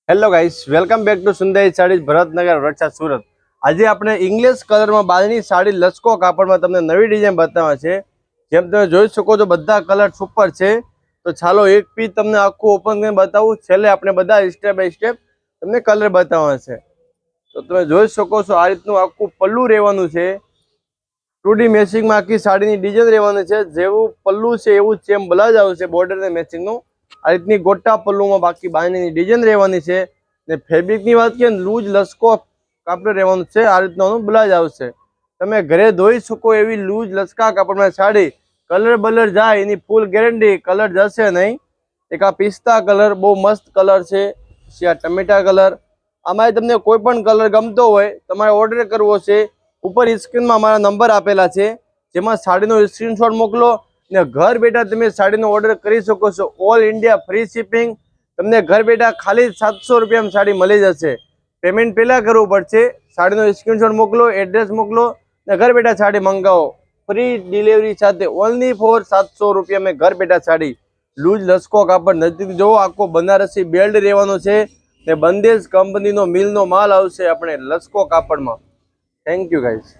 Hello guys, welcome back to Sundari saris Bharatnagar વડસા સુરત। આજે આપણે ઇંગ્લિશ કલરમાં બાંધણી સાડી લચકો કાપડમાં તમને નવી ડિઝાઇન બતાવવા છે। જેમ તમે જોઈ શકો છો બધા કલર સુપર છે। તો ચાલો એક પીસ તમને આખું ઓપન કરીને બતાવું, છેલ્લે આપણે બધા સ્ટેપ બાય સ્ટેપ તમને કલર બતાવવા છે। તો તમે જોઈ શકો છો આ રીતનું આખું પલ્લું રહેવાનું છે। 2D મેચિંગમાં આખી સાડીની ડિઝાઇન રહેવાની છે। જેવું પલ્લું છે એવું જ સેમ બ્લાઉઝ આવશે બોર્ડર ને મેચિંગનું। આ રીતની ગોટા પલ્લુમાં બાકી બાંધણીની ડિઝાઇન રહેવાની છે ને ફેબ્રિકની વાત કરીએ લૂઝ લચકો કાપડ રહેવાનું છે। આ રીતનું બ્લાઉઝ આવશે। તમે ઘરે ધોઈ શકો એવી લૂઝ લચકા કાપડમાં સાડી, કલર બલર જાય એની ફૂલ ગેરંટી, કલર જશે નહીં। એક આ પિસ્તા કલર બહુ મસ્ત કલર છે, પછી આ ટમેટા કલર। આમાં તમને કોઈ પણ કલર ગમતો હોય તમારે ઓર્ડર કરવો છે, ઉપર સ્ક્રીનમાં અમારા નંબર આપેલા છે, જેમાં સાડીનો સ્ક્રીનશોટ મોકલો ને ઘર બેઠા તમે સાડીનો ઓર્ડર કરી શકો છો। All India free shipping. તમને ઘર બેઠા ખાલી 700 રૂપિયામાં સાડી મળી જશે। પેમેન્ટ પહેલાં કરવું પડશે। સાડીનો સ્ક્રીનશોટ મોકલો, એડ્રેસ મોકલો ને ઘર બેઠા સાડી મંગાવો, ફ્રી ડિલિવરી સાથે। ઓનલી ફોર 700 રૂપિયા મેં ઘર બેઠા સાડી લૂઝ લચકો કાપડ નજીક જોવો, આખો બનારસી બેલ્ટ રહેવાનો છે ને બંદેજ કંપનીનો મિલનો માલ આવશે આપણે લચકો કાપડમાં। Thank you guys.